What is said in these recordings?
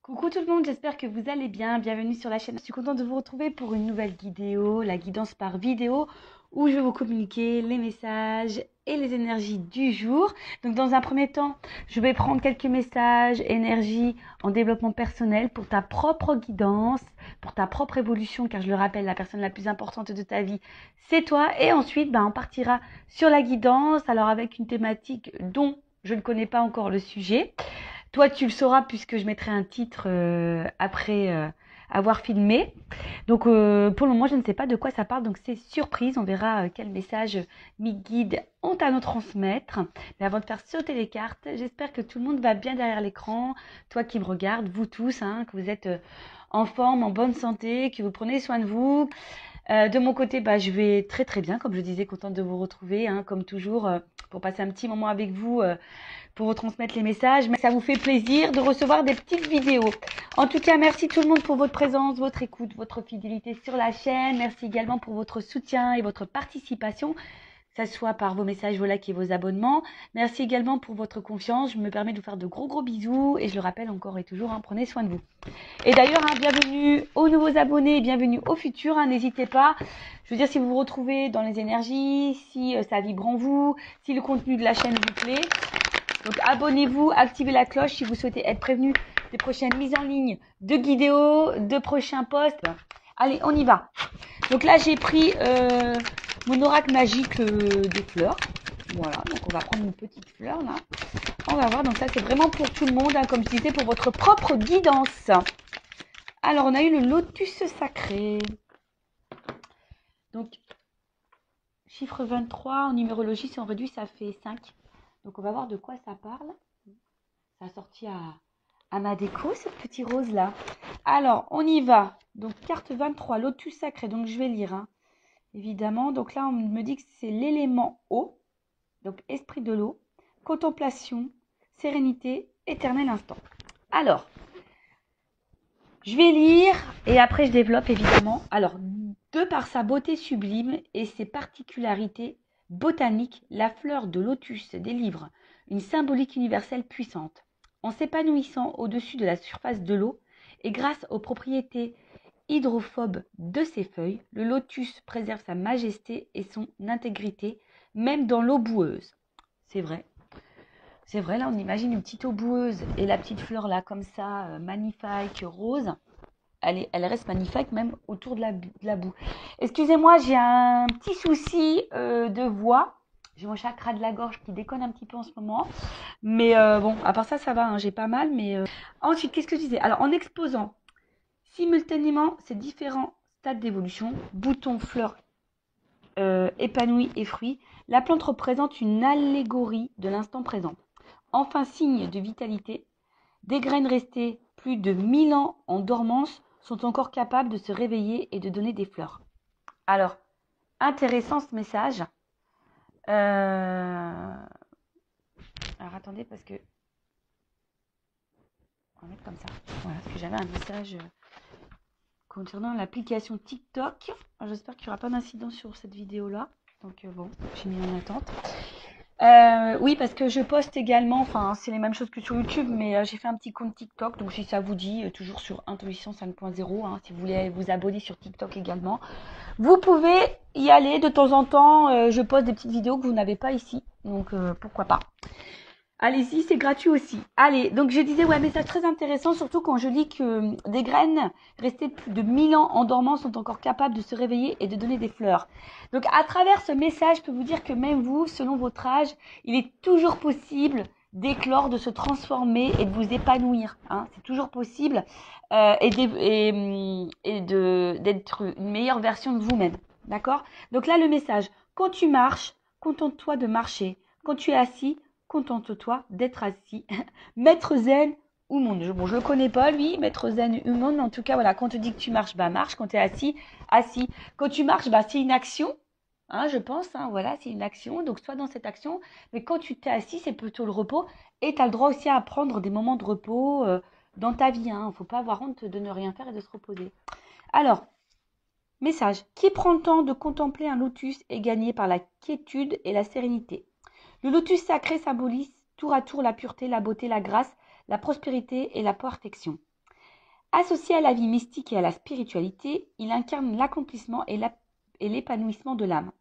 Coucou tout le monde, j'espère que vous allez bien. Bienvenue sur la chaîne. Je suis contente de vous retrouver pour une nouvelle vidéo, la guidance par vidéo, où je vais vous communiquer les messages et les énergies du jour. Donc dans un premier temps, je vais prendre quelques messages, énergie en développement personnel pour ta propre guidance, pour ta propre évolution, car je le rappelle, la personne la plus importante de ta vie, c'est toi. Et ensuite, on partira sur la guidance, alors avec une thématique dont je ne connais pas encore le sujet. Toi, tu le sauras puisque je mettrai un titre après avoir filmé. Donc, pour le moment, je ne sais pas de quoi ça parle. Donc, c'est surprise. On verra quel message mes guides ont à nous transmettre. Mais avant de faire sauter les cartes, j'espère que tout le monde va bien derrière l'écran. Toi qui me regardes, vous tous, que vous êtes en forme, en bonne santé, que vous prenez soin de vous. De mon côté, je vais très très bien. Comme je disais, contente de vous retrouver, comme toujours, pour passer un petit moment avec vous. Pour vous transmettre les messages, mais ça vous fait plaisir de recevoir des petites vidéos. En tout cas, merci tout le monde pour votre présence, votre écoute, votre fidélité sur la chaîne. Merci également pour votre soutien et votre participation, que ce soit par vos messages, vos likes et vos abonnements. Merci également pour votre confiance. Je me permets de vous faire de gros bisous et je le rappelle encore et toujours, prenez soin de vous. Et d'ailleurs, bienvenue aux nouveaux abonnés, bienvenue aux futurs. N'hésitez pas. Je veux dire, si vous vous retrouvez dans les énergies, si ça vibre en vous, si le contenu de la chaîne vous plaît. Donc abonnez-vous, activez la cloche si vous souhaitez être prévenu des prochaines mises en ligne de vidéos, de prochains posts. Allez, on y va. Donc là, j'ai pris mon oracle magique des fleurs. Voilà, donc on va prendre une petite fleur là. On va voir, donc ça c'est vraiment pour tout le monde, comme je disais, pour votre propre guidance. Alors, on a eu le lotus sacré. Donc, chiffre 23, en numérologie, si on réduit, ça fait 5. Donc, on va voir de quoi ça parle. Ça a sorti à ma déco, ce petit rose-là. Alors, on y va. Donc, carte 23, lotus sacré. Donc, je vais lire, évidemment. Donc là, on me dit que c'est l'élément eau. Donc, esprit de l'eau, contemplation, sérénité, éternel instant. Alors, je vais lire et après, je développe, évidemment. Alors, de par sa beauté sublime et ses particularités botaniques, la fleur de lotus délivre une symbolique universelle puissante. En s'épanouissant au-dessus de la surface de l'eau et grâce aux propriétés hydrophobes de ses feuilles, le lotus préserve sa majesté et son intégrité, même dans l'eau boueuse. C'est vrai. C'est vrai, là on imagine une petite eau boueuse et la petite fleur là comme ça, magnifique, rose. Elle reste magnifique même autour de la boue. Excusez-moi, j'ai un petit souci de voix. J'ai mon chakra de la gorge qui déconne un petit peu en ce moment. Mais bon, à part ça, ça va, j'ai pas mal. Mais ensuite, qu'est-ce que je disais? Alors, en exposant simultanément ces différents stades d'évolution, boutons, fleurs, épanouis et fruits, la plante représente une allégorie de l'instant présent. Enfin, signe de vitalité, des graines restées plus de 1000 ans en dormance sont encore capables de se réveiller et de donner des fleurs. Alors, intéressant ce message. Alors, attendez, parce que... On va mettre comme ça. Voilà, parce que j'avais un message concernant l'application TikTok. J'espère qu'il n'y aura pas d'incident sur cette vidéo-là. Donc, bon, j'ai mis en attente. Oui, parce que je poste également, c'est les mêmes choses que sur YouTube, mais j'ai fait un petit compte TikTok, donc si ça vous dit, toujours sur Intuition 5.0, si vous voulez vous abonner sur TikTok également, vous pouvez y aller de temps en temps. Je poste des petites vidéos que vous n'avez pas ici, donc pourquoi pas. Allez-y, c'est gratuit aussi. Allez, donc je disais, message très intéressant, surtout quand je lis que des graines restées plus de 1000 ans en dormant sont encore capables de se réveiller et de donner des fleurs. Donc à travers ce message, je peux vous dire que même vous, selon votre âge, il est toujours possible d'éclore, de se transformer et de vous épanouir. C'est toujours possible et d'être une meilleure version de vous-même. D'accord? Donc là, le message, quand tu marches, contente-toi de marcher. Quand tu es assis, contente-toi d'être assis. Maître zen ou monde. Bon, je le connais pas, lui, maître zen ou monde, mais en tout cas, voilà, quand on te dit que tu marches, marche. Quand tu es assis, assis. Quand tu marches, c'est une action, je pense, voilà, c'est une action. Donc, sois dans cette action. Mais quand tu t'es assis, c'est plutôt le repos. Et tu as le droit aussi à prendre des moments de repos dans ta vie. Il ne faut pas avoir honte de ne rien faire et de se reposer. Alors, message. Qui prend le temps de contempler un lotus est gagné par la quiétude et la sérénité. Le lotus sacré symbolise tour à tour la pureté, la beauté, la grâce, la prospérité et la protection. Associé à la vie mystique et à la spiritualité, il incarne l'accomplissement et l'épanouissement de l'âme.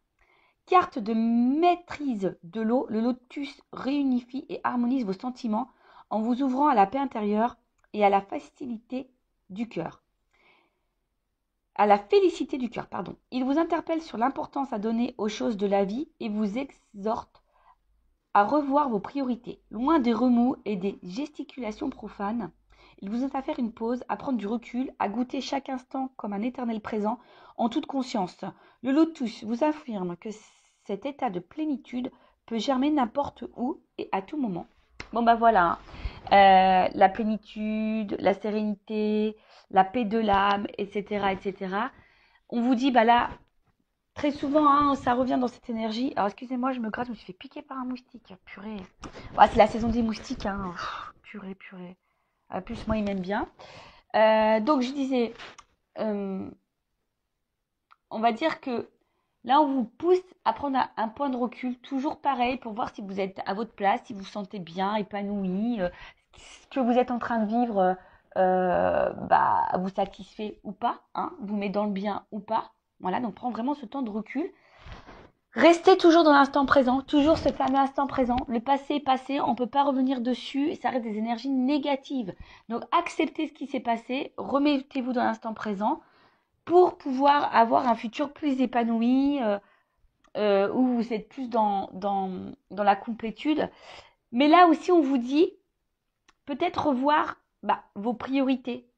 Carte de maîtrise de l'eau, le lotus réunifie et harmonise vos sentiments en vous ouvrant à la paix intérieure et à la facilité du cœur. À la félicité du cœur, pardon. Il vous interpelle sur l'importance à donner aux choses de la vie et vous exhorte à revoir vos priorités. Loin des remous et des gesticulations profanes, il vous invite à faire une pause, à prendre du recul, à goûter chaque instant comme un éternel présent en toute conscience. Le lotus vous affirme que cet état de plénitude peut germer n'importe où et à tout moment. Bon bah voilà, la plénitude, la sérénité, la paix de l'âme, etc., etc. On vous dit, bah là, très souvent, hein, ça revient dans cette énergie. Alors, excusez-moi, je me gratte, je me suis fait piquer par un moustique. Purée. Ouais, c'est la saison des moustiques, hein. Purée, purée. Plus, moi, il m'aime bien. Donc, je disais, on va dire que là, on vous pousse à prendre un point de recul, toujours pareil, pour voir si vous êtes à votre place, si vous vous sentez bien, épanoui, ce que vous êtes en train de vivre vous satisfait ou pas, hein, vous met dans le bien ou pas. Voilà, donc prends vraiment ce temps de recul. Restez toujours dans l'instant présent, toujours ce fameux instant présent. Le passé est passé, on ne peut pas revenir dessus et ça reste des énergies négatives. Donc acceptez ce qui s'est passé, remettez-vous dans l'instant présent pour pouvoir avoir un futur plus épanoui, où vous êtes plus dans la complétude. Mais là aussi, on vous dit peut-être revoir vos priorités,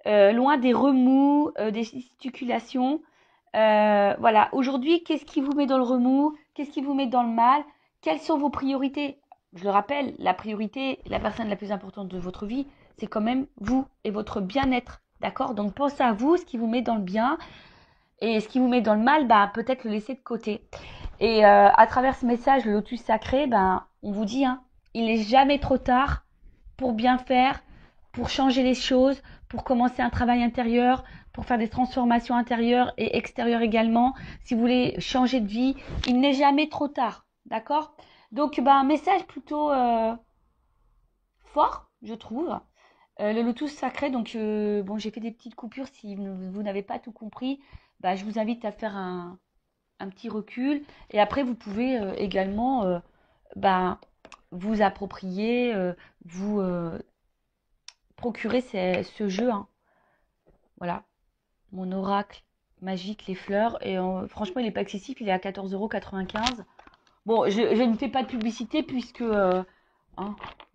loin des remous, des gesticulations. Voilà, aujourd'hui, qu'est-ce qui vous met dans le remous? Qu'est-ce qui vous met dans le mal? Quelles sont vos priorités? Je le rappelle, la priorité, la personne la plus importante de votre vie, c'est quand même vous et votre bien-être. D'accord? Donc pensez à vous, ce qui vous met dans le bien et ce qui vous met dans le mal, peut-être le laisser de côté. Et à travers ce message, le lotus sacré, on vous dit, hein, il n'est jamais trop tard pour bien faire, pour changer les choses, pour commencer un travail intérieur, pour faire des transformations intérieures et extérieures également. Si vous voulez changer de vie, il n'est jamais trop tard. D'accord? Donc, un message plutôt fort, je trouve. Le lotus sacré, donc j'ai fait des petites coupures si vous n'avez pas tout compris. Je vous invite à faire un petit recul. Et après, vous pouvez également vous approprier, vous procurer ce jeu. Hein. Voilà, mon oracle magique, les fleurs. Et franchement, il n'est pas excessif, il est à 14,95 €. Bon, je ne fais pas de publicité puisque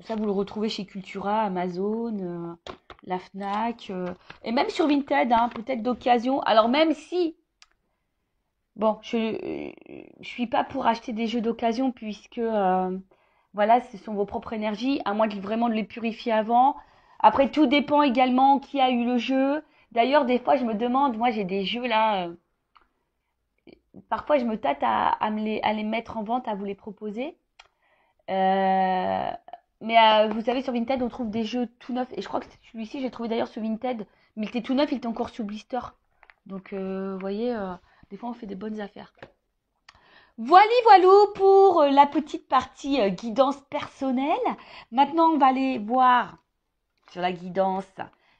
ça, vous le retrouvez chez Cultura, Amazon, la Fnac, et même sur Vinted, hein, peut-être d'occasion. Alors même si, bon, je suis pas pour acheter des jeux d'occasion puisque, voilà, ce sont vos propres énergies, à moins de vraiment de les purifier avant. Après, tout dépend également qui a eu le jeu. D'ailleurs, des fois, je me demande, moi j'ai des jeux là, parfois je me tâte à les mettre en vente, à vous les proposer. Mais vous savez, sur Vinted, on trouve des jeux tout neufs. Et je crois que celui-ci, j'ai trouvé d'ailleurs sur Vinted. Mais il était tout neuf, il était encore sur blister. Donc, vous voyez, des fois, on fait des bonnes affaires. Voilou pour la petite partie guidance personnelle. Maintenant, on va aller voir sur la guidance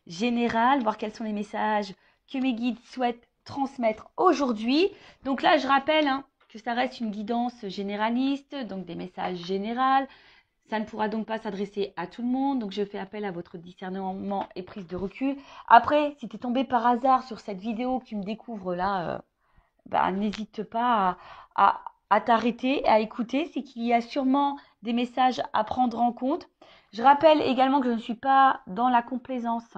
générale, voir quels sont les messages que mes guides souhaitent transmettre aujourd'hui. Donc là, je rappelle que ça reste une guidance généraliste, donc des messages généraux. Ça ne pourra donc pas s'adresser à tout le monde, donc je fais appel à votre discernement et prise de recul. Après, si tu es tombé par hasard sur cette vidéo, que tu me découvres là, n'hésite pas à t'arrêter, à écouter. C'est qu'il y a sûrement des messages à prendre en compte. Je rappelle également que je ne suis pas dans la complaisance.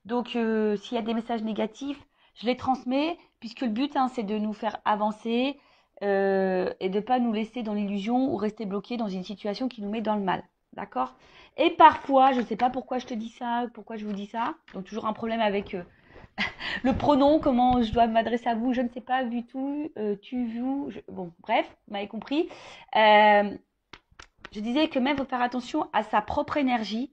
Donc, s'il y a des messages négatifs, je les transmets, puisque le but, c'est de nous faire avancer et de ne pas nous laisser dans l'illusion ou rester bloqué dans une situation qui nous met dans le mal. D'accord? Et parfois, je ne sais pas pourquoi je te dis ça, pourquoi je vous dis ça. Donc, toujours un problème avec le pronom, comment je dois m'adresser à vous, je ne sais pas, vu tout, tu, vous. Bon, bref, vous m'avez compris. Je disais que même il faut faire attention à sa propre énergie.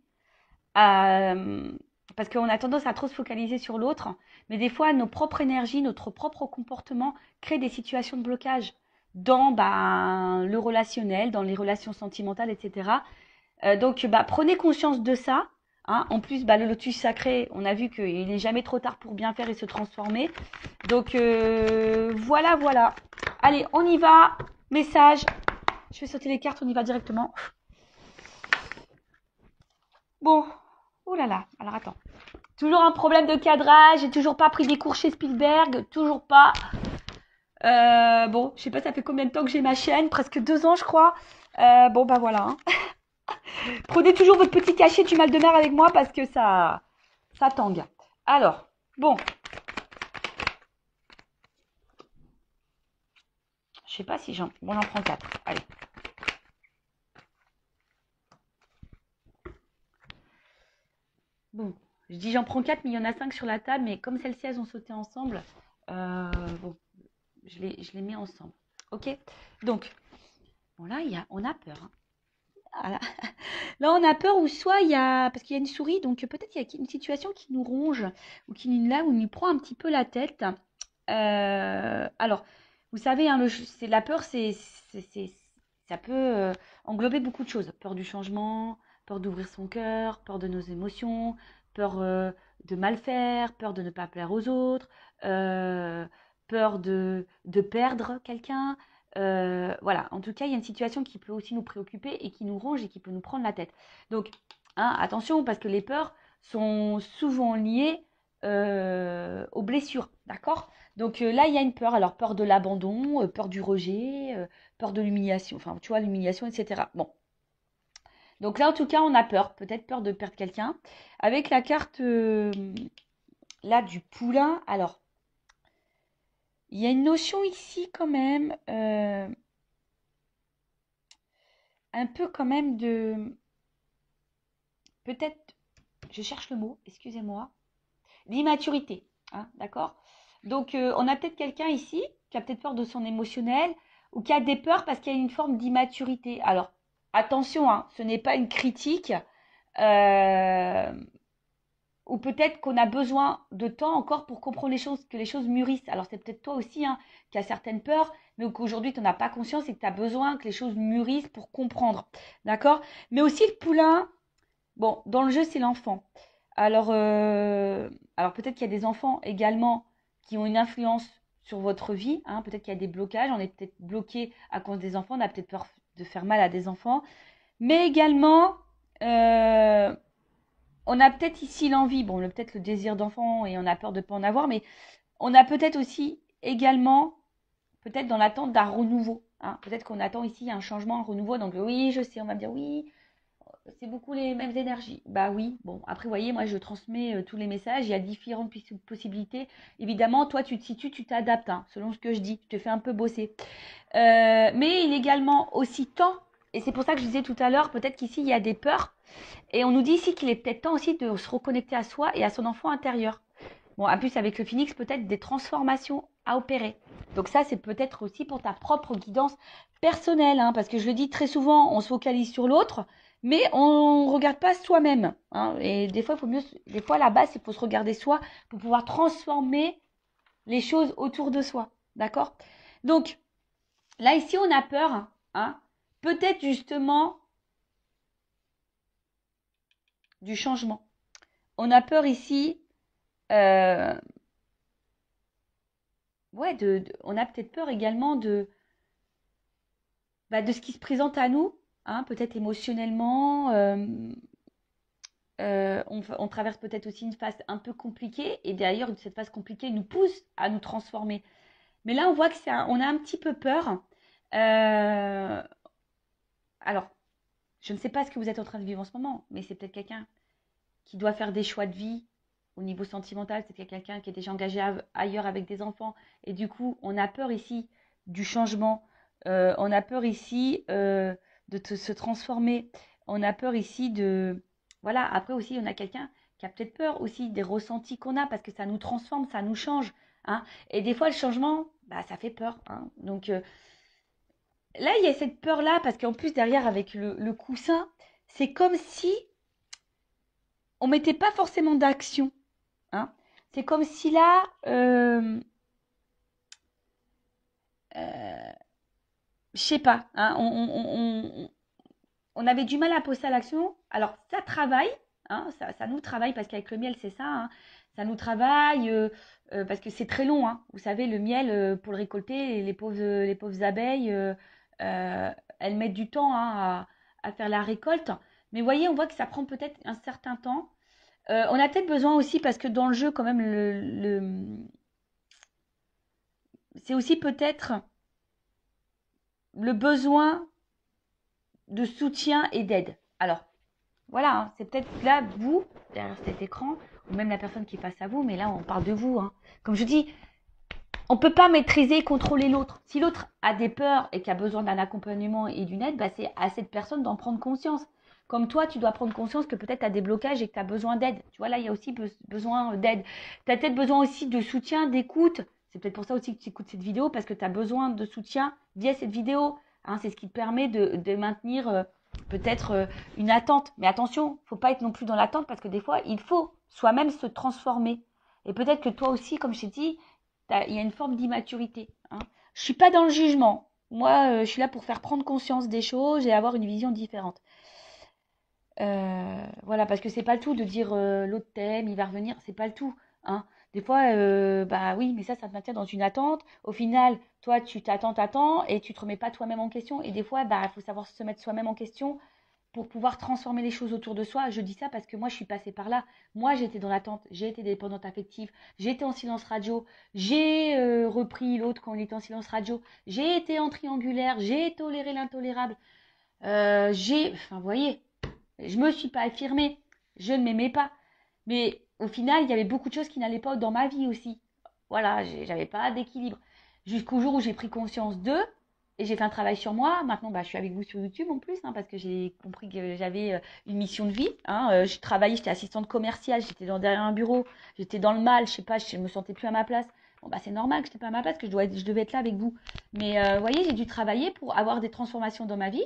Parce qu'on a tendance à trop se focaliser sur l'autre, mais des fois, nos propres énergies, notre propre comportement crée des situations de blocage dans le relationnel, dans les relations sentimentales, etc. Donc, prenez conscience de ça, Hein. En plus, bah, le lotus sacré, on a vu qu'il n'est jamais trop tard pour bien faire et se transformer. Donc, voilà, voilà. Allez, on y va. Message. Je vais sauter les cartes, on y va directement. Bon. Oh là là. Alors, attends. Toujours un problème de cadrage. J'ai toujours pas pris des cours chez Spielberg. Toujours pas. Bon, je sais pas, ça fait combien de temps que j'ai ma chaîne. Presque 2 ans, je crois. Bon, bah voilà. Hein. Prenez toujours votre petit cachet du mal de mer avec moi parce que ça tangue. Alors, bon. Je sais pas si j'en prends 4. Allez. Bon, je dis j'en prends 4, mais il y en a 5 sur la table. Mais comme celles-ci, elles ont sauté ensemble, bon, je les mets ensemble. Ok. Donc, bon là, on a peur. Hein. Voilà. Là, on a peur ou soit il y a, parce qu'il y a une souris, donc peut-être il y a une situation qui nous ronge ou qui nous prend un petit peu la tête. Alors, vous savez, hein, la peur, ça peut englober beaucoup de choses. Peur du changement, peur d'ouvrir son cœur, peur de nos émotions, peur de mal faire, peur de ne pas plaire aux autres, peur de perdre quelqu'un. Voilà, en tout cas, il y a une situation qui peut aussi nous préoccuper et qui nous ronge et qui peut nous prendre la tête. Donc, hein, attention, parce que les peurs sont souvent liées aux blessures, d'accord? Donc là, il y a une peur. Alors, peur de l'abandon, peur du rejet, peur de l'humiliation. Enfin, tu vois, l'humiliation, etc. Bon. Donc là, en tout cas, on a peur. Peut-être peur de perdre quelqu'un. Avec la carte, là, du poulain. Alors, il y a une notion ici, quand même. Un peu, quand même, de... Peut-être... Je cherche le mot, excusez-moi. L'immaturité. Hein, d'accord? Donc, on a peut-être quelqu'un ici qui a peut-être peur de son émotionnel ou qui a des peurs parce qu'il y a une forme d'immaturité. Alors, attention, hein, ce n'est pas une critique. Ou peut-être qu'on a besoin de temps encore pour comprendre les choses, que les choses mûrissent. Alors, c'est peut-être toi aussi hein, qui as certaines peurs, mais qu'aujourd'hui, tu n'en as pas conscience et que tu as besoin que les choses mûrissent pour comprendre. D'accord? Mais aussi le poulain, bon, dans le jeu, c'est l'enfant. Alors, alors peut-être qu'il y a des enfants également qui ont une influence sur votre vie. Hein. Peut-être qu'il y a des blocages. On est peut-être bloqué à cause des enfants. On a peut-être peur de faire mal à des enfants. Mais également, on a peut-être ici l'envie. Bon, peut-être le désir d'enfant et on a peur de ne pas en avoir. Mais on a peut-être aussi également, peut-être dans l'attente d'un renouveau. Hein. Peut-être qu'on attend ici un changement, un renouveau. Donc oui, je sais, on va me dire oui. C'est beaucoup les mêmes énergies. Bah oui, bon, après, vous voyez, moi, je transmets tous les messages. Il y a différentes possibilités. Évidemment, toi, tu te situes, tu t'adaptes, hein, selon ce que je dis. Je te fais un peu bosser. Mais il est également aussi temps, et c'est pour ça que je disais tout à l'heure, peut-être qu'ici, il y a des peurs. Et on nous dit ici qu'il est peut-être temps aussi de se reconnecter à soi et à son enfant intérieur. Bon, en plus, avec le phénix, peut-être des transformations à opérer. Donc ça, c'est peut-être aussi pour ta propre guidance personnelle, hein, parce que je le dis très souvent, on se focalise sur l'autre, mais on ne regarde pas soi-même. Hein, et des fois, des fois, à la base, il faut se regarder soi pour pouvoir transformer les choses autour de soi. D'accord? Donc, là, ici, on a peur. Hein, peut-être justement du changement. On a peur ici... ouais, on a peut-être peur également de ce qui se présente à nous, hein, peut-être émotionnellement. On traverse peut-être aussi une phase un peu compliquée et d'ailleurs cette phase compliquée nous pousse à nous transformer. Mais là, on voit que on a un petit peu peur. Alors, je ne sais pas ce que vous êtes en train de vivre en ce moment, mais c'est peut-être quelqu'un qui doit faire des choix de vie au niveau sentimental. C'est peut-être quelqu'un qui est déjà engagé ailleurs avec des enfants. Et du coup, on a peur ici du changement. On a peur ici se transformer. On a peur ici de... Voilà, après aussi, on a quelqu'un qui a peut-être peur aussi des ressentis qu'on a parce que ça nous transforme, ça nous change. Hein. Et des fois, le changement, bah, ça fait peur. Hein. Donc là, il y a cette peur-là parce qu'en plus, derrière, avec le coussin, c'est comme si on mettait pas forcément d'action. Hein. C'est comme si là, je sais pas, hein, on avait du mal à passer à l'action. Alors, ça travaille, hein, ça nous travaille, parce qu'avec le miel, c'est ça, hein, ça nous travaille, parce que c'est très long, hein. Vous savez, le miel, pour le récolter, les pauvres abeilles, elles mettent du temps, hein, à faire la récolte. Mais vous voyez, on voit que ça prend peut-être un certain temps. On a peut-être besoin aussi, parce que dans le jeu, quand même, c'est aussi peut-être le besoin de soutien et d'aide. Alors, voilà, hein, c'est peut-être là, vous, derrière cet écran, ou même la personne qui est face à vous, mais là, on parle de vous, hein. Comme je dis, on ne peut pas maîtriser et contrôler l'autre. Si l'autre a des peurs et qu'il a besoin d'un accompagnement et d'une aide, bah, c'est à cette personne d'en prendre conscience. Comme toi, tu dois prendre conscience que peut-être tu as des blocages et que tu as besoin d'aide. Tu vois, là, il y a aussi besoin d'aide. Tu as peut-être besoin aussi de soutien, d'écoute. C'est peut-être pour ça aussi que tu écoutes cette vidéo, parce que tu as besoin de soutien via cette vidéo. Hein, c'est ce qui te permet de maintenir peut-être une attente. Mais attention, il ne faut pas être non plus dans l'attente, parce que des fois, il faut soi-même se transformer. Et peut-être que toi aussi, comme je t'ai dit, il y a une forme d'immaturité. Hein. Je suis pas dans le jugement. Moi, je suis là pour faire prendre conscience des choses et avoir une vision différente. Voilà, parce que c'est pas le tout de dire l'autre t'aime, il va revenir, c'est pas le tout. Hein. Des fois, bah oui, mais ça te maintient dans une attente. Au final, toi, tu t'attends, et tu te remets pas toi-même en question. Et des fois, bah, il faut savoir se mettre soi-même en question pour pouvoir transformer les choses autour de soi. Je dis ça parce que moi, je suis passée par là. Moi, j'étais dans l'attente, j'ai été dépendante affective, j'étais en silence radio, j'ai repris l'autre quand il était en silence radio, j'ai été en triangulaire, j'ai toléré l'intolérable, enfin, vous voyez, je me suis pas affirmée, je ne m'aimais pas. Mais au final, il y avait beaucoup de choses qui n'allaient pas dans ma vie aussi. Voilà, j'avais pas d'équilibre. Jusqu'au jour où j'ai pris conscience d'eux, et j'ai fait un travail sur moi. Maintenant, bah, je suis avec vous sur YouTube en plus, hein, parce que j'ai compris que j'avais une mission de vie. Hein. Je travaillais, j'étais assistante commerciale, j'étais derrière un bureau, j'étais dans le mal, je sais pas, je me sentais plus à ma place. Bon, bah, c'est normal que je n'étais pas à ma place, que je devais être là avec vous. Mais vous voyez, j'ai dû travailler pour avoir des transformations dans ma vie.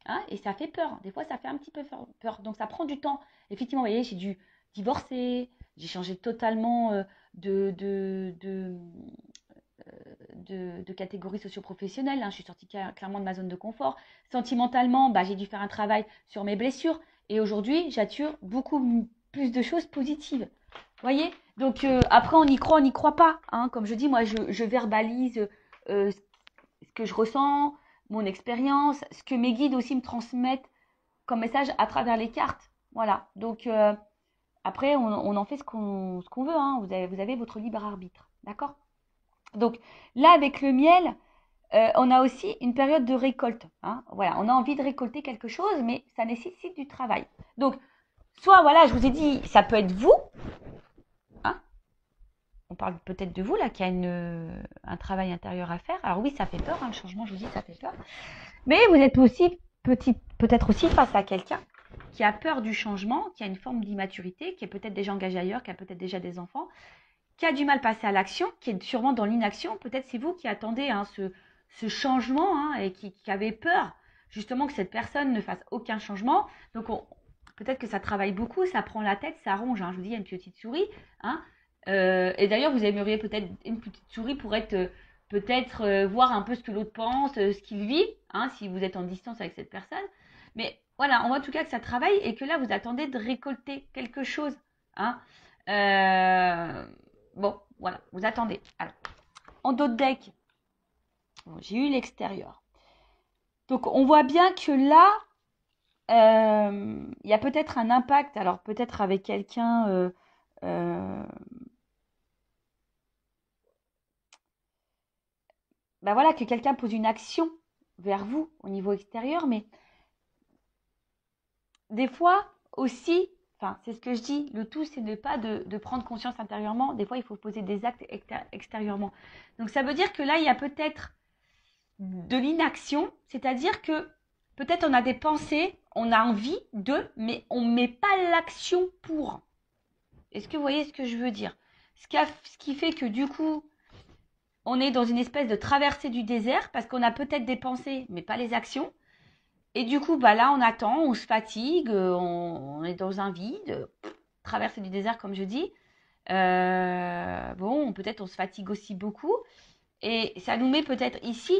Hein, et ça fait peur. Des fois, ça fait un petit peu peur. Donc, ça prend du temps. Effectivement, vous voyez, j'ai dû divorcer, j'ai changé totalement de, de, de, de catégorie socio-professionnelle. Hein. Je suis sortie clairement de ma zone de confort. Sentimentalement, bah, j'ai dû faire un travail sur mes blessures. Et aujourd'hui, j'attire beaucoup plus de choses positives. Vous voyez. Donc, après, on n'y croit pas. Hein. Comme je dis, moi, je verbalise ce que je ressens, mon expérience, ce que mes guides aussi me transmettent comme message à travers les cartes. Voilà. Donc, après, on en fait ce qu'on veut. Hein. Vous avez votre libre arbitre. D'accord. Donc, là, avec le miel, on a aussi une période de récolte. Hein. Voilà, on a envie de récolter quelque chose, mais ça nécessite du travail. Donc, soit, voilà, je vous ai dit, ça peut être vous. Hein. On parle peut-être de vous, là, qui a un travail intérieur à faire. Alors oui, ça fait peur, hein, le changement, je vous dis, ça fait peur. Mais vous êtes aussi peut-être aussi face à quelqu'un qui a peur du changement, qui a une forme d'immaturité, qui est peut-être déjà engagé ailleurs, qui a peut-être déjà des enfants, qui a du mal à passer à l'action, qui est sûrement dans l'inaction. Peut-être c'est vous qui attendez hein, ce changement hein, et qui avez peur justement que cette personne ne fasse aucun changement. Donc peut-être que ça travaille beaucoup, ça prend la tête, ça ronge. Hein. Je vous dis, il y a une petite souris. Hein. Et d'ailleurs, vous aimeriez peut-être une petite souris pour être peut-être voir un peu ce que l'autre pense, ce qu'il vit, hein, si vous êtes en distance avec cette personne. Mais voilà, on voit en tout cas que ça travaille et que là, vous attendez de récolter quelque chose. Hein. Bon, voilà, vous attendez. Alors, en dos de deck, bon, j'ai eu l'extérieur. Donc, on voit bien que là, il y a peut-être un impact. Alors, peut-être avec quelqu'un... ben voilà, que quelqu'un pose une action vers vous au niveau extérieur, mais des fois aussi, enfin, c'est ce que je dis, le tout, c'est de pas de prendre conscience intérieurement. Des fois, il faut poser des actes extérieurement. Donc, ça veut dire que là, il y a peut-être de l'inaction, c'est-à-dire que peut-être on a des pensées, on a envie de, mais on ne met pas l'action pour. Est-ce que vous voyez ce que je veux dire? Ce qui fait que du coup, on est dans une espèce de traversée du désert parce qu'on a peut-être des pensées, mais pas les actions. Et du coup, bah là, on attend, on se fatigue, on est dans un vide, traversée du désert, comme je dis. Bon, peut-être on se fatigue aussi beaucoup. Et ça nous met peut-être ici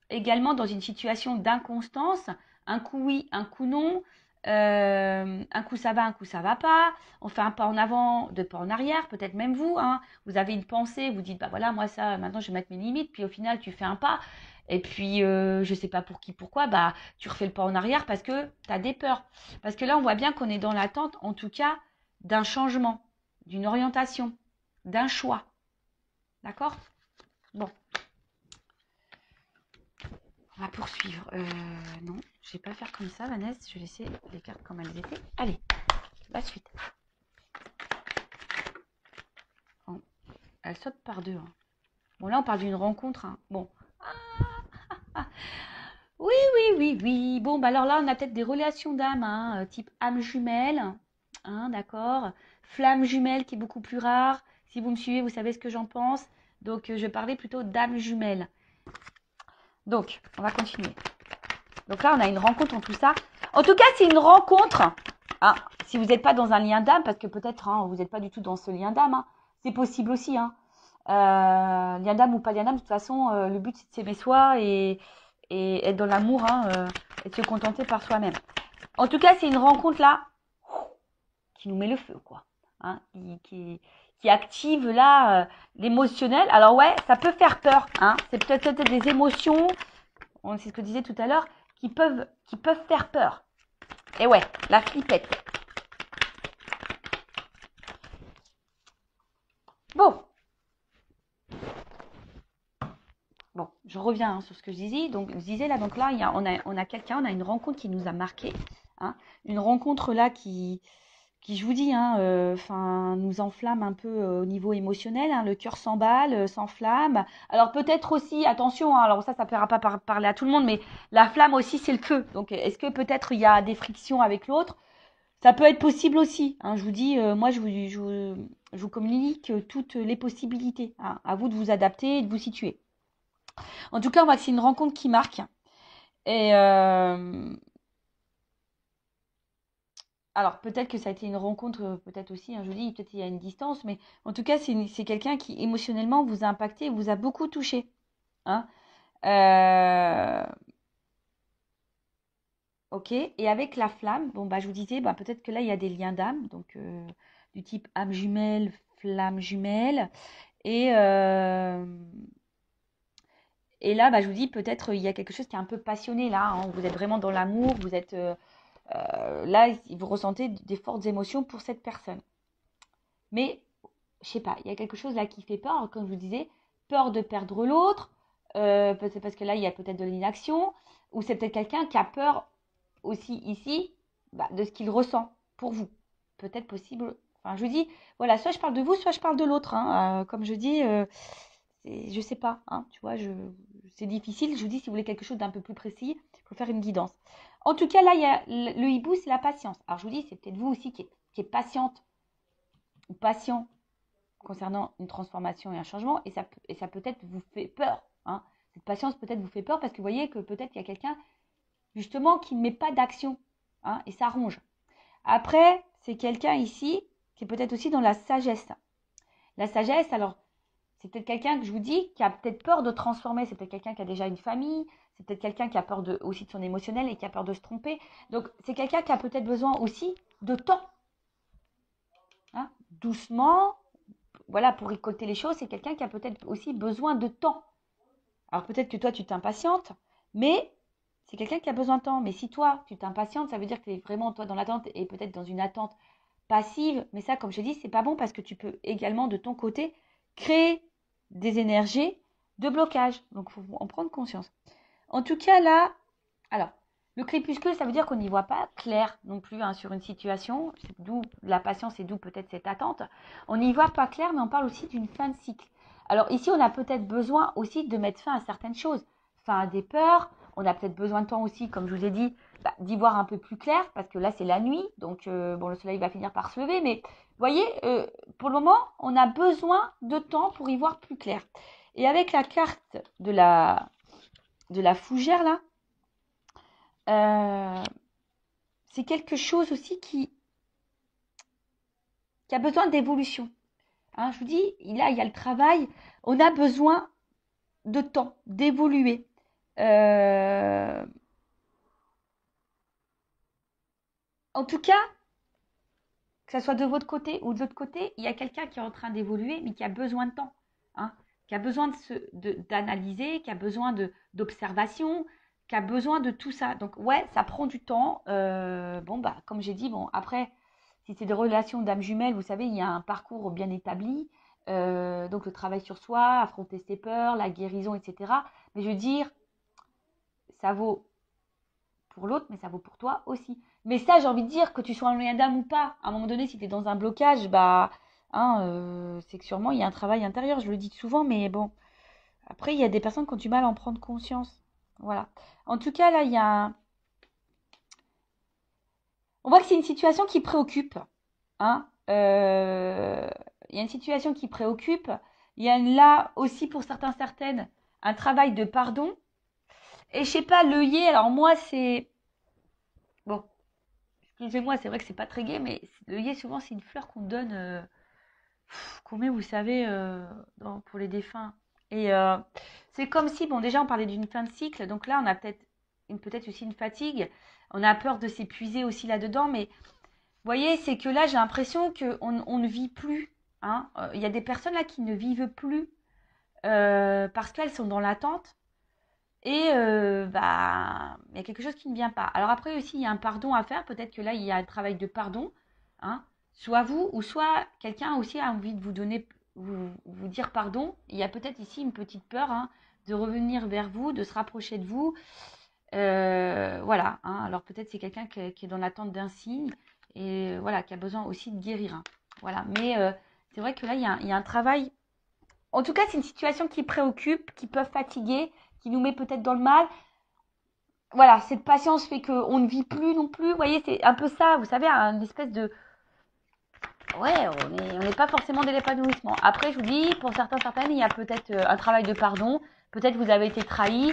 également dans une situation d'inconstance, un coup oui, un coup non. Un coup ça va, un coup ça va pas. On fait un pas en avant, deux pas en arrière. Peut-être même vous, hein, vous avez une pensée, vous dites, bah voilà, moi ça, maintenant je vais mettre mes limites. Puis au final, tu fais un pas. Et puis, je sais pas pour qui, pourquoi, bah tu refais le pas en arrière parce que tu as des peurs. Parce que là, on voit bien qu'on est dans l'attente, en tout cas, d'un changement, d'une orientation, d'un choix. D'accord? Bon, on va poursuivre. Non, je vais pas faire comme ça, Vanessa. Je vais laisser les cartes comme elles étaient. Allez, la suite. Bon, elle saute par deux. Hein. Bon, là, on parle d'une rencontre. Hein. Bon. Ah, oui, oui, oui, oui. Bon, bah alors là, on a peut-être des relations d'âme, hein, type âme jumelle. Hein, d'accord. Flamme jumelle qui est beaucoup plus rare. Si vous me suivez, vous savez ce que j'en pense. Donc, je parlais plutôt d'âme jumelle. Donc, on va continuer. Donc là, on a une rencontre en tout ça. En tout cas, c'est une rencontre. Hein, si vous n'êtes pas dans un lien d'âme, parce que peut-être hein, vous n'êtes pas du tout dans ce lien d'âme, hein, c'est possible aussi. Hein. Lien d'âme ou pas lien d'âme, de toute façon, le but c'est de s'aimer soi et être dans l'amour hein, et de se contenter par soi-même. En tout cas, c'est une rencontre là qui nous met le feu, quoi. Hein, qui active là l'émotionnel. Alors ouais, ça peut faire peur. Hein, c'est peut-être des émotions, c'est ce que je disais tout à l'heure, qui peuvent faire peur. Et ouais, la flippette. Bon. Bon, je reviens hein, sur ce que je disais. Donc, là, on a quelqu'un, on a une rencontre qui nous a marqué. Hein, une rencontre là qui je vous dis, hein, nous enflamme un peu au niveau émotionnel. Hein, le cœur s'emballe, s'enflamme. Alors peut-être aussi, attention, hein, alors ça ne fera pas parler à tout le monde, mais la flamme aussi, c'est le feu. Donc, est-ce que peut-être il y a des frictions avec l'autre? Ça peut être possible aussi. Hein, je vous dis, moi, je vous communique toutes les possibilités. Hein, à vous de vous adapter et de vous situer. En tout cas, on voit que c'est une rencontre qui marque. Et alors, peut-être que ça a été une rencontre, peut-être aussi, hein, je vous dis, peut-être il y a une distance, mais en tout cas, c'est quelqu'un qui émotionnellement vous a impacté, vous a beaucoup touché. Hein. Ok, et avec la flamme, bon, bah, je vous disais, bah, peut-être que là, il y a des liens d'âme, donc du type âme jumelle, flamme jumelle. Et, et là, bah, je vous dis, peut-être il y a quelque chose qui est un peu passionné là. Hein, vous êtes vraiment dans l'amour, vous êtes là, vous ressentez des fortes émotions pour cette personne. Mais, je sais pas, il y a quelque chose là qui fait peur, comme je vous disais, peur de perdre l'autre, peut-être parce que là, il y a peut-être de l'inaction, ou c'est peut-être quelqu'un qui a peur aussi ici bah, de ce qu'il ressent pour vous. Peut-être possible. Enfin, je vous dis, voilà, soit je parle de vous, soit je parle de l'autre. Hein. Comme je dis, je sais pas. Hein, tu vois, c'est difficile. Je vous dis, si vous voulez quelque chose d'un peu plus précis, il faut faire une guidance. En tout cas, là, il y a le hibou, c'est la patience. Alors, je vous dis, c'est peut-être vous aussi qui êtes patiente ou patient concernant une transformation et un changement, et ça peut-être vous fait peur. Hein. Cette patience peut-être vous fait peur parce que vous voyez que peut-être qu'il y a quelqu'un justement qui ne met pas d'action, hein, et ça ronge. Après, c'est quelqu'un ici qui est peut-être aussi dans la sagesse. La sagesse, alors, c'est peut-être quelqu'un que je vous dis qui a peut-être peur de transformer, c'est peut-être quelqu'un qui a déjà une famille, c'est peut-être quelqu'un qui a peur aussi de son émotionnel et qui a peur de se tromper. Donc, c'est quelqu'un qui a peut-être besoin aussi de temps. Hein, doucement, voilà, pour récolter les choses, c'est quelqu'un qui a peut-être aussi besoin de temps. Alors peut-être que toi, tu t'impatientes, mais c'est quelqu'un qui a besoin de temps. Mais si toi, tu t'impatientes, ça veut dire que tu es vraiment, toi, dans l'attente et peut-être dans une attente passive. Mais ça, comme je te dis, c'est pas bon parce que tu peux également, de ton côté, créer des énergies de blocage. Donc, il faut en prendre conscience. En tout cas, là, alors, le crépuscule, ça veut dire qu'on n'y voit pas clair non plus hein, sur une situation. D'où la patience et d'où peut-être cette attente. On n'y voit pas clair, mais on parle aussi d'une fin de cycle. Alors ici, on a peut-être besoin aussi de mettre fin à certaines choses. Fin à des peurs. On a peut-être besoin de temps aussi, comme je vous ai dit, d'y voir un peu plus clair, parce que là, c'est la nuit. Donc, bon, le soleil va finir par se lever. Mais, vous voyez, pour le moment, on a besoin de temps pour y voir plus clair. Et avec la carte de la fougère, là, c'est quelque chose aussi qui a besoin d'évolution. Hein, je vous dis, là, il y a le travail. On a besoin de temps, d'évoluer. En tout cas, que ce soit de votre côté ou de l'autre côté, il y a quelqu'un qui est en train d'évoluer, mais qui a besoin de temps, hein, qui a besoin d'analyser, qui a besoin d'observation, qui a besoin de tout ça. Donc, ouais, ça prend du temps. Bon, bah, comme j'ai dit, bon, après, si c'est des relations d'âme jumelle, vous savez, il y a un parcours bien établi. Donc, le travail sur soi, affronter ses peurs, la guérison, etc. Mais je veux dire, ça vaut pour l'autre, mais ça vaut pour toi aussi. Mais ça, j'ai envie de dire, que tu sois un lien d'âme ou pas, à un moment donné, si tu es dans un blocage, bah, hein, c'est que sûrement il y a un travail intérieur, je le dis souvent, mais bon. Après, il y a des personnes qui ont du mal à en prendre conscience. Voilà. En tout cas, là, il y a On voit que c'est une situation qui préoccupe. Hein. Il y a une situation qui préoccupe. Il y a là aussi, pour certains, certaines, un travail de pardon. Et je sais pas, l'œillet, alors moi, c'est... Bon, excusez-moi, c'est vrai que c'est pas très gai, mais l'œillet, souvent, c'est une fleur qu'on donne, qu'on met, vous savez, pour les défunts. Et c'est comme si, bon, déjà, on parlait d'une fin de cycle, donc là, on a peut-être aussi une fatigue. On a peur de s'épuiser aussi là-dedans, mais vous voyez, c'est que là, j'ai l'impression qu'on ne vit plus. Hein. Il y a des personnes là qui ne vivent plus parce qu'elles sont dans l'attente. Et bah, il y a quelque chose qui ne vient pas. Alors après aussi, il y a un pardon à faire. Peut-être que là, il y a un travail de pardon. Hein. Soit vous, ou soit quelqu'un aussi a envie de vous donner, vous dire pardon. Il y a peut-être ici une petite peur, hein, de revenir vers vous, de se rapprocher de vous. Voilà. Hein. Alors peut-être c'est quelqu'un qui est dans l'attente d'un signe et voilà, qui a besoin aussi de guérir. Hein. Voilà. Mais c'est vrai que là, il y a un travail. En tout cas, c'est une situation qui préoccupe, qui peut fatiguer, qui nous met peut-être dans le mal. Voilà, cette patience fait qu'on ne vit plus non plus. Vous voyez, c'est un peu ça, vous savez, une espèce de... Ouais, on n'est pas forcément dans l'épanouissement. Après, je vous dis, pour certains, certaines, il y a peut-être un travail de pardon. Peut-être vous avez été trahi,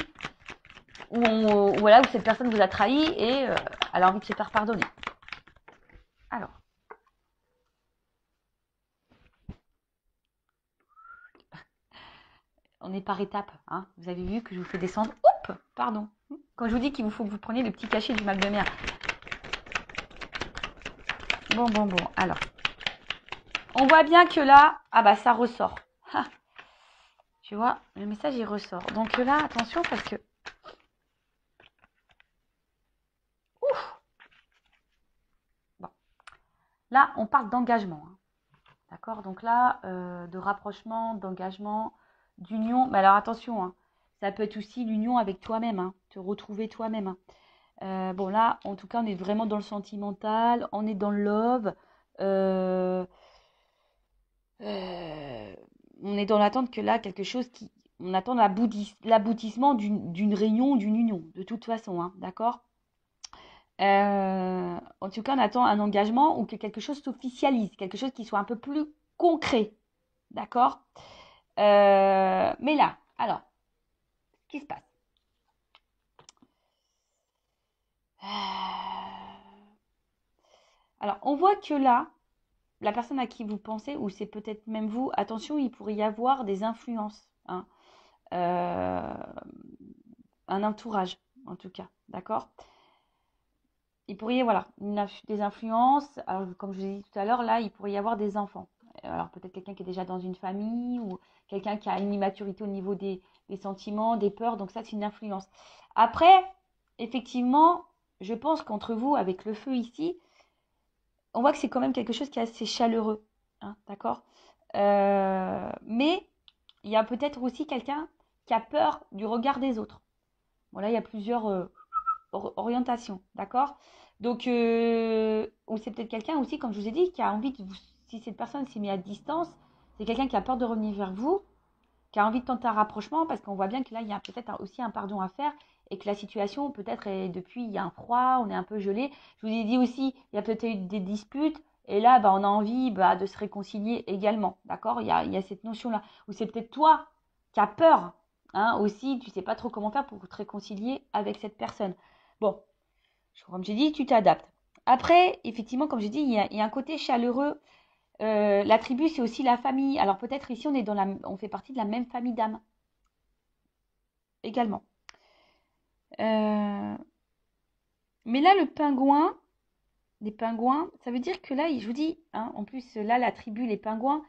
voilà, où cette personne vous a trahi et elle a envie de se faire pardonner. Alors. On est par étapes. Hein. Vous avez vu que je vous fais descendre. Oups, pardon. Quand je vous dis qu'il vous faut que vous preniez le petit cachet du mal de mer. Bon. Alors. On voit bien que là, ah bah ça ressort. Ha. Tu vois, le message il ressort. Donc là, attention parce que... Ouf. Bon. Là, on parle d'engagement. Hein. D'accord. Donc là, de rapprochement, d'engagement, d'union. Mais alors attention, hein. Ça peut être aussi l'union avec toi-même. Hein. Te retrouver toi-même. Hein. Bon là, en tout cas, on est vraiment dans le sentimental, on est dans le love, euh, euh, on est dans l'attente que là, quelque chose qui... On attend l'aboutissement d'une réunion, d'une union, de toute façon, hein, d'accord. En tout cas, on attend un engagement ou que quelque chose s'officialise, quelque chose qui soit un peu plus concret, d'accord. Mais là, alors, qu'est-ce qui se passe? Alors, on voit que là, la personne à qui vous pensez, ou c'est peut-être même vous, attention, il pourrait y avoir des influences, hein, euh, un entourage, en tout cas, d'accord. Il pourrait y avoir voilà, des influences, alors, comme je vous ai dit tout à l'heure, là, il pourrait y avoir des enfants. Alors peut-être quelqu'un qui est déjà dans une famille, ou quelqu'un qui a une immaturité au niveau des sentiments, des peurs, donc ça, c'est une influence. Après, effectivement, je pense qu'entre vous, avec le feu ici, on voit que c'est quand même quelque chose qui est assez chaleureux, hein, d'accord. Mais il y a peut-être aussi quelqu'un qui a peur du regard des autres. Bon, là, il y a plusieurs orientations, d'accord. Donc, ou c'est peut-être quelqu'un aussi, comme je vous ai dit, qui a envie de vous, si cette personne s'est mise à distance, c'est quelqu'un qui a peur de revenir vers vous, qui a envie de tenter un rapprochement, parce qu'on voit bien que là, il y a peut-être aussi un pardon à faire, et que la situation, peut-être, est depuis, il y a un froid, on est un peu gelé. Je vous ai dit aussi, il y a peut-être eu des disputes, et là, bah, on a envie de se réconcilier également, d'accord. Il y a cette notion-là, ou c'est peut-être toi qui as peur, hein, aussi, tu sais pas trop comment faire pour te réconcilier avec cette personne. Bon, comme j'ai dit, tu t'adaptes. Après, effectivement, comme j'ai dit, il y a un côté chaleureux. La tribu, c'est aussi la famille. Alors peut-être ici, on fait partie de la même famille d'âmes également. Mais là, le pingouin, des pingouins. Ça veut dire que là, je vous dis, hein, en plus, là, la tribu, les pingouins,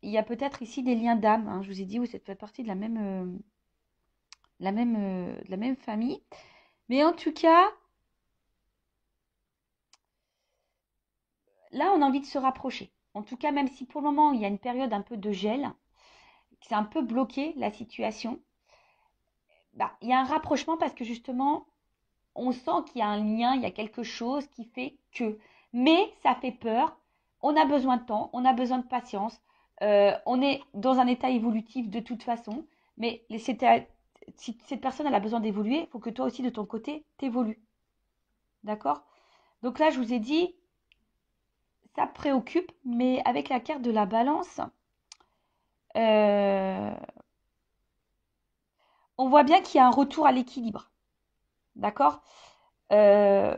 il y a peut-être ici des liens d'âme. Hein, je vous ai dit, oui, ça fait partie de de la même famille. Mais en tout cas, là, on a envie de se rapprocher. En tout cas, même si pour le moment, il y a une période un peu de gel, que c'est un peu bloqué la situation, bah, il y a un rapprochement parce que justement, on sent qu'il y a un lien, il y a quelque chose qui fait que. Mais ça fait peur. On a besoin de temps, on a besoin de patience. On est dans un état évolutif de toute façon. Mais si cette personne elle a besoin d'évoluer, il faut que toi aussi de ton côté t'évolues. D'accord? Donc là, je vous ai dit, ça préoccupe, mais avec la carte de la balance, euh, on voit bien qu'il y a un retour à l'équilibre. D'accord? Euh,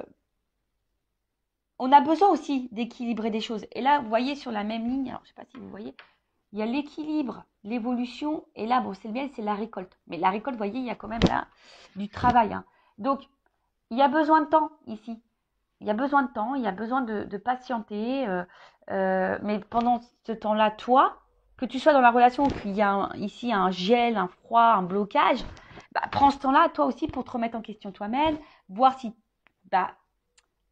on a besoin aussi d'équilibrer des choses. Et là, vous voyez sur la même ligne, alors je ne sais pas si vous voyez, il y a l'équilibre, l'évolution, et là, bon, c'est le miel, c'est la récolte. Mais la récolte, vous voyez, il y a quand même là du travail. Hein. Donc, il y a besoin de temps ici. Il y a besoin de temps, il y a besoin de patienter. Mais pendant ce temps-là, toi, que tu sois dans la relation, qu'il y a ici un gel, un froid, un blocage, bah, prends ce temps-là, toi aussi, pour te remettre en question toi-même, voir si, bah,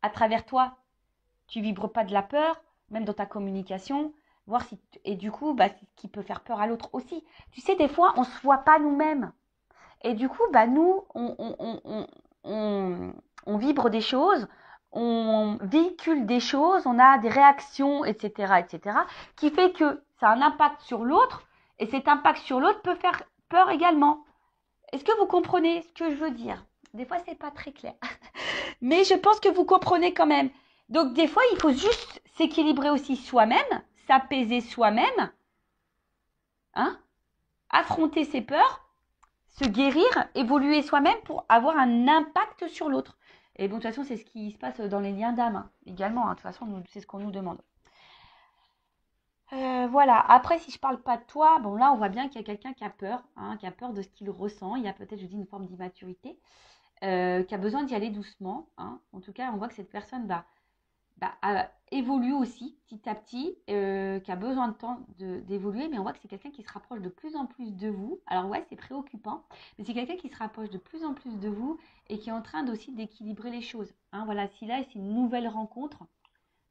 à travers toi, tu vibres pas de la peur, même dans ta communication, voir si et du coup, bah, ce qui peut faire peur à l'autre aussi. Tu sais, des fois, on se voit pas nous-mêmes. Et du coup, bah, nous, on vibre des choses, on véhicule des choses, on a des réactions, etc., qui fait que ça a un impact sur l'autre, et cet impact sur l'autre peut faire peur également. Est-ce que vous comprenez ce que je veux dire? Des fois, c'est pas très clair. Mais je pense que vous comprenez quand même. Donc, des fois, il faut juste s'équilibrer aussi soi-même, s'apaiser soi-même, hein, affronter ses peurs, se guérir, évoluer soi-même pour avoir un impact sur l'autre. Et bon, de toute façon, c'est ce qui se passe dans les liens d'âme hein, également. Hein. De toute façon, c'est ce qu'on nous demande. Voilà. Après, si je parle pas de toi, bon là, on voit bien qu'il y a quelqu'un qui a peur, hein, qui a peur de ce qu'il ressent. Il y a peut-être, je dis, une forme d'immaturité, qui a besoin d'y aller doucement. Hein. En tout cas, on voit que cette personne évolue aussi petit à petit, qui a besoin de temps d'évoluer, mais on voit que c'est quelqu'un qui se rapproche de plus en plus de vous. Alors ouais, c'est préoccupant, mais c'est quelqu'un qui se rapproche de plus en plus de vous et qui est en train aussi d'équilibrer les choses. Hein, voilà, si là, c'est une nouvelle rencontre,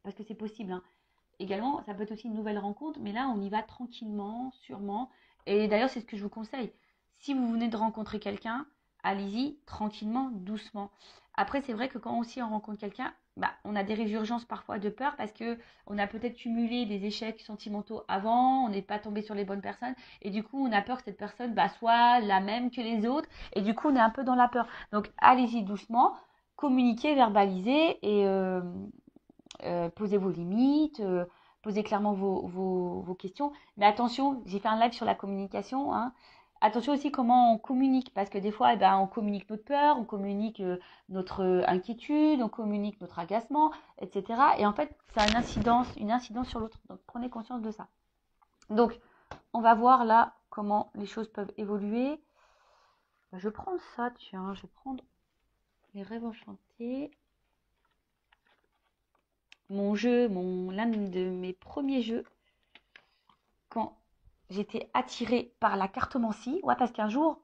parce que c'est possible. Hein. Également, ça peut être aussi une nouvelle rencontre, mais là, on y va tranquillement, sûrement. Et d'ailleurs, c'est ce que je vous conseille. Si vous venez de rencontrer quelqu'un, allez-y tranquillement, doucement. Après, c'est vrai que quand aussi on rencontre quelqu'un, bah, on a des résurgences parfois de peur parce que on a peut-être cumulé des échecs sentimentaux avant, on n'est pas tombé sur les bonnes personnes, et du coup, on a peur que cette personne soit la même que les autres, et du coup, on est un peu dans la peur. Donc, allez-y doucement, communiquez, verbalisez, et posez vos limites, posez clairement vos questions. Mais attention, j'ai fait un live sur la communication. Hein. Attention aussi comment on communique, parce que des fois, on communique notre peur, on communique notre inquiétude, on communique notre agacement, etc. Et en fait, ça a une incidence sur l'autre. Donc, prenez conscience de ça. Donc, on va voir là comment les choses peuvent évoluer. Je vais prendre ça, tiens, je vais prendre les rêves enchantés. L'un de mes premiers jeux, quand j'étais attirée par la cartomancie, ouais, parce qu'un jour,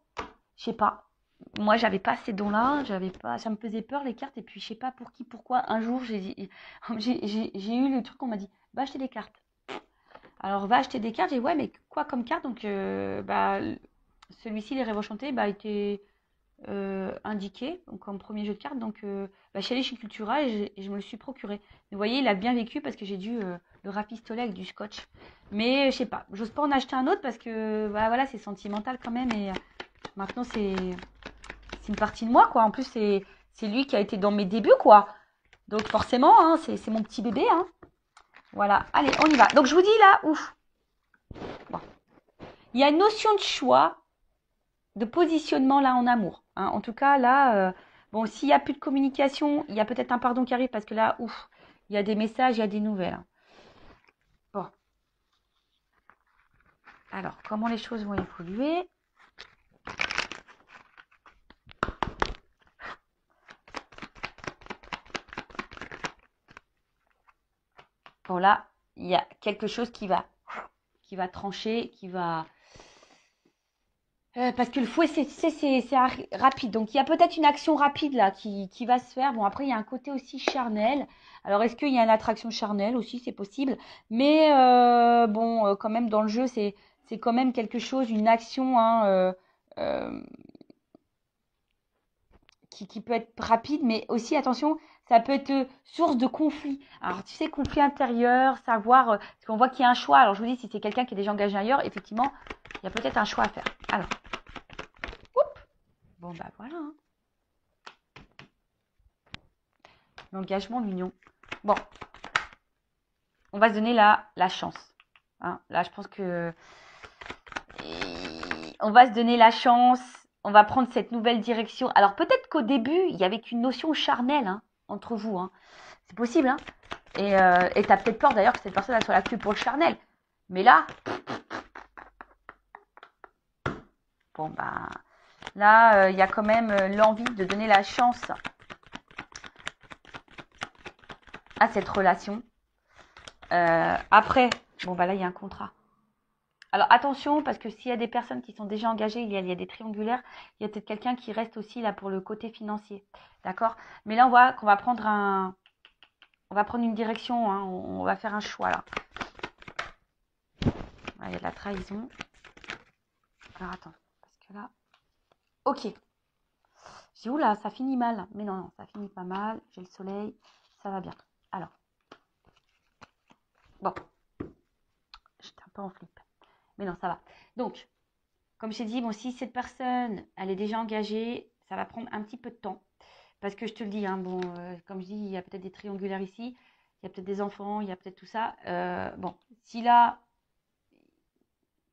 je sais pas, moi j'avais pas ces dons-là, ça me faisait peur les cartes, et puis je sais pas pour qui, pourquoi, un jour j'ai eu le truc qu'on m'a dit, va acheter des cartes. Alors va acheter des cartes, j'ai dit ouais mais quoi comme carte, donc celui-ci, les rêves enchantés, était indiqué donc comme premier jeu de cartes. Donc, je suis allée chez Cultura et je me le suis procuré. Mais vous voyez, il a bien vécu parce que j'ai dû le rafistoler avec du scotch. Mais je sais pas, j'ose pas en acheter un autre parce que voilà, c'est sentimental quand même. Et maintenant, c'est une partie de moi, quoi. En plus, c'est lui qui a été dans mes débuts, quoi. Donc, forcément, hein, c'est mon petit bébé. Hein. Voilà, allez, on y va. Donc, je vous dis là, ouf. Bon. Il y a une notion de choix, de positionnement là en amour. Hein. En tout cas, là, bon, s'il n'y a plus de communication, il y a peut-être un pardon qui arrive parce que là, ouf, il y a des messages, il y a des nouvelles. Hein. Bon. Alors, comment les choses vont évoluer? là, il y a quelque chose qui va trancher, qui va... parce que le fouet, c'est rapide. Donc, il y a peut-être une action rapide là qui va se faire. Bon, après, il y a un côté aussi charnel. Alors, est-ce qu'il y a une attraction charnelle aussi? C'est possible. Mais bon, quand même, dans le jeu, c'est quand même quelque chose, une action hein, qui peut être rapide. Mais aussi, attention, ça peut être source de conflit. Alors, tu sais, conflit intérieur, savoir... parce qu'on voit qu'il y a un choix. Alors, je vous dis, si c'est quelqu'un qui est déjà engagé ailleurs, effectivement, il y a peut-être un choix à faire. Alors. Bon, bah voilà. Hein. L'engagement, l'union. Bon, on va se donner la chance. Hein. Là, je pense que... on va se donner la chance. On va prendre cette nouvelle direction. Alors, peut-être qu'au début, il n'y avait qu'une notion charnelle hein, entre vous. Hein. C'est possible. Hein. Et tu as peut-être peur d'ailleurs que cette personne elle soit là que pour le charnel. Mais là... Bon, bah... Là, il y a quand même l'envie de donner la chance à cette relation. Après, bon, bah là, il y a un contrat. Alors, attention, parce que s'il y a des personnes qui sont déjà engagées, il y a des triangulaires, il y a peut-être quelqu'un qui reste aussi là pour le côté financier. D'accord? Mais là, on voit qu'on va prendre on va prendre une direction, hein, on va faire un choix, là. Ah, il y a de la trahison. Alors, attends, parce que là... Ok. J'ai où là, ça finit mal. Mais non, ça finit pas mal. J'ai le soleil, ça va bien. Alors. Bon. J'étais un peu en flip. Mais non, ça va. Donc, comme je t'ai dit, bon, si cette personne, elle est déjà engagée, ça va prendre un petit peu de temps. Parce que je te le dis, hein, bon, comme je dis, il y a peut-être des triangulaires ici, il y a peut-être des enfants, il y a peut-être tout ça. Bon, si là,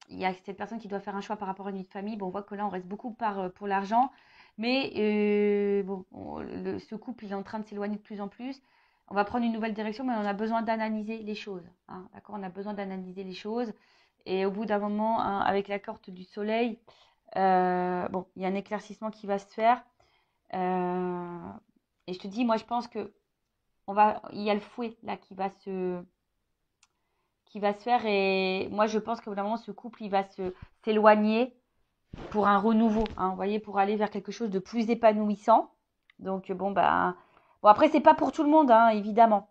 il y a cette personne qui doit faire un choix par rapport à une vie de famille, bon, on voit que là, on reste beaucoup pour l'argent. Mais bon, ce couple, il est en train de s'éloigner de plus en plus. On va prendre une nouvelle direction, mais on a besoin d'analyser les choses. Hein, d'accord? On a besoin d'analyser les choses. Et au bout d'un moment, hein, avec la carte du soleil, bon, il y a un éclaircissement qui va se faire. Et je te dis, moi, je pense que il y a le fouet là qui va se faire. Et moi, je pense qu'au bout d'un moment, ce couple, il va s'éloigner pour un renouveau. Hein, vous voyez, pour aller vers quelque chose de plus épanouissant. Donc, bon, bah, bon, après, c'est pas pour tout le monde, hein, évidemment.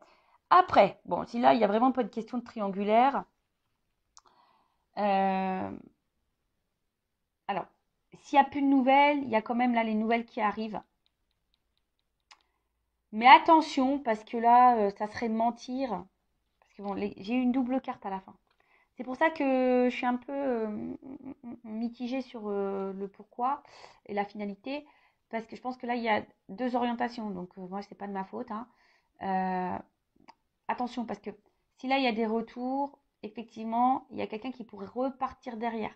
Après, bon, si là, il y a vraiment pas de question de triangulaire. Alors, s'il n'y a plus de nouvelles, il y a quand même là les nouvelles qui arrivent. Mais attention, parce que là, ça serait de mentir. Parce que bon, j'ai eu une double carte à la fin. C'est pour ça que je suis un peu mitigée sur le pourquoi et la finalité. Parce que je pense que là, il y a deux orientations. Donc, moi, c'est pas de ma faute. Hein. Attention, parce que si là, il y a des retours, effectivement, il y a quelqu'un qui pourrait repartir derrière.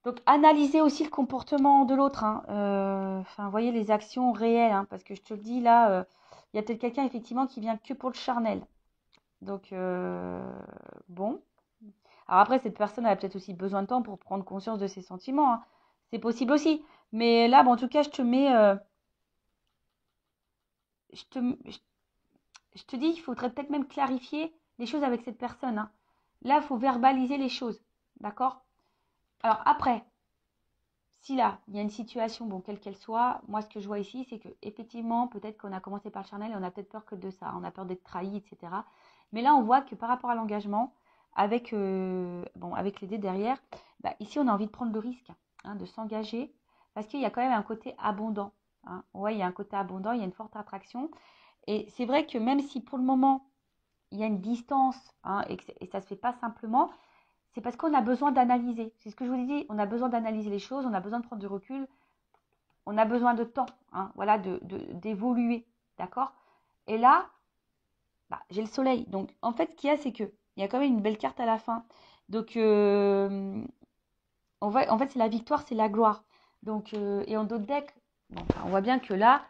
Donc, analysez aussi le comportement de l'autre. Hein. Enfin, voyez les actions réelles. Hein, parce que je te le dis, là, il y a peut-être quelqu'un, effectivement, qui vient que pour le charnel. Donc, bon. Alors après, cette personne a peut-être aussi besoin de temps pour prendre conscience de ses sentiments. Hein. C'est possible aussi. Mais là, bon, en tout cas, je te mets... je te dis, il faudrait peut-être même clarifier les choses avec cette personne. Hein. Là, il faut verbaliser les choses. D'accord? Alors après, si là, il y a une situation, bon, quelle qu'elle soit, moi, ce que je vois ici, c'est que effectivement, peut-être qu'on a commencé par le charnel et on a peut-être peur que de ça. On a peur d'être trahi, etc. Mais là, on voit que par rapport à l'engagement, avec, bon, avec les dés derrière, bah, ici, on a envie de prendre le risque hein, de s'engager parce qu'il y a quand même un côté abondant. Hein. Ouais, il y a un côté abondant, il y a une forte attraction. Et c'est vrai que même si pour le moment, il y a une distance hein, et ça ne se fait pas simplement, c'est parce qu'on a besoin d'analyser. C'est ce que je vous ai dit, on a besoin d'analyser les choses, on a besoin de prendre du recul, on a besoin de temps, hein, voilà, d'évoluer, d'accord? Et là, bah, j'ai le soleil. Donc, en fait, ce qu'il y a, c'est qu'il y a quand même une belle carte à la fin. Donc, en fait, c'est la victoire, c'est la gloire. Donc, et en d'autres decks, bon, on voit bien que là,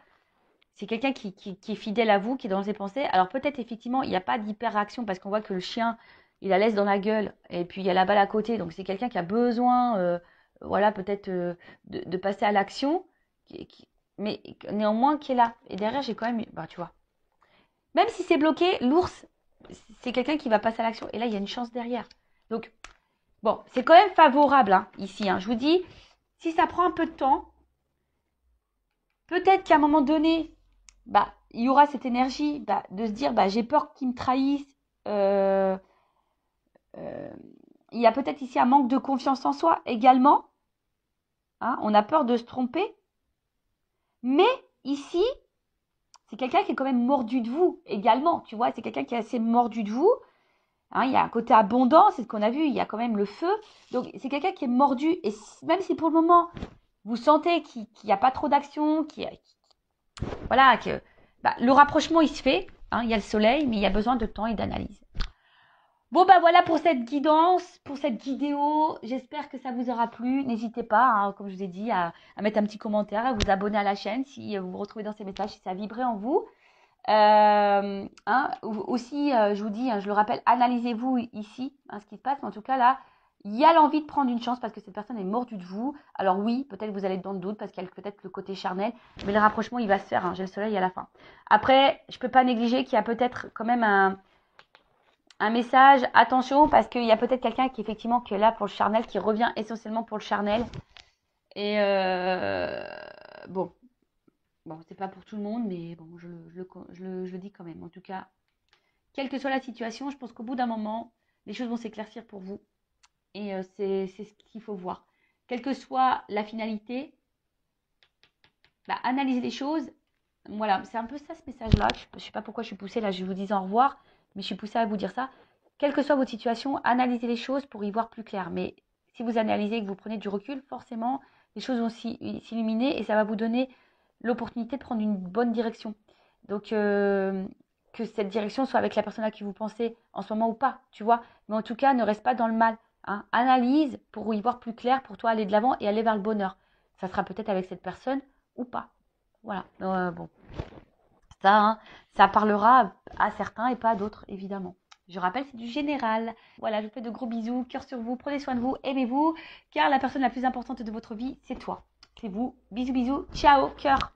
c'est quelqu'un qui est fidèle à vous, qui est dans ses pensées. Alors, peut-être, effectivement, il n'y a pas d'hyper-réaction parce qu'on voit que le chien, il la laisse dans la gueule. Et puis, il y a la balle à côté. Donc, c'est quelqu'un qui a besoin, voilà, peut-être de passer à l'action. Mais néanmoins, qui est là. Et derrière, j'ai quand même, bah, tu vois. Même si c'est bloqué, l'ours, c'est quelqu'un qui va passer à l'action. Et là, il y a une chance derrière. Donc, bon, c'est quand même favorable hein, ici. Hein. Je vous dis, si ça prend un peu de temps, peut-être qu'à un moment donné, bah, il y aura cette énergie de se dire, j'ai peur qu'ils me trahissent. Il y a peut-être ici un manque de confiance en soi également. Hein, on a peur de se tromper. Mais ici, c'est quelqu'un qui est quand même mordu de vous également. Tu vois, c'est quelqu'un qui est assez mordu de vous. Hein, il y a un côté abondant, c'est ce qu'on a vu. Il y a quand même le feu. Donc, c'est quelqu'un qui est mordu. Et même si pour le moment, vous sentez qu'il n'y a pas trop d'action, voilà, que le rapprochement, il se fait. Hein, il y a le soleil, mais il y a besoin de temps et d'analyse. Bon, voilà pour cette guidance, pour cette vidéo. J'espère que ça vous aura plu. N'hésitez pas, hein, comme je vous ai dit, à mettre un petit commentaire, à vous abonner à la chaîne si vous vous retrouvez dans ces messages, si ça a vibré en vous. Aussi, je vous dis, je le rappelle, analysez-vous ici, ce qui se passe. Mais en tout cas, là, il y a l'envie de prendre une chance parce que cette personne est mordue de vous. Alors oui, peut-être vous allez être dans le doute parce qu'il y a peut-être le côté charnel. Mais le rapprochement, il va se faire. J'ai le soleil à la fin. Après, je ne peux pas négliger qu'il y a peut-être quand même un message, attention, parce qu'il y a peut-être quelqu'un qui effectivement qui est là pour le charnel, qui revient essentiellement pour le charnel. Et bon, c'est pas pour tout le monde, mais bon, je le dis quand même. En tout cas, quelle que soit la situation, je pense qu'au bout d'un moment, les choses vont s'éclaircir pour vous. Et c'est ce qu'il faut voir. Quelle que soit la finalité, analyser les choses. Voilà, c'est un peu ça ce message-là. Je ne sais pas pourquoi je suis poussée, là je vous dis au revoir, mais je suis poussée à vous dire ça. Quelle que soit votre situation, analysez les choses pour y voir plus clair. Mais si vous analysez et que vous prenez du recul, forcément, les choses vont s'illuminer et ça va vous donner l'opportunité de prendre une bonne direction. Donc, que cette direction soit avec la personne à qui vous pensez en ce moment ou pas, tu vois. Mais en tout cas, ne reste pas dans le mal. Hein. Analyse pour y voir plus clair, pour toi aller de l'avant et aller vers le bonheur. Ça sera peut-être avec cette personne ou pas. Voilà. Bon. Ça parlera à certains et pas à d'autres, évidemment. Je rappelle, c'est du général. Voilà, je vous fais de gros bisous, cœur sur vous, prenez soin de vous, aimez-vous, car la personne la plus importante de votre vie, c'est toi. C'est vous. Bisous, bisous, ciao, cœur.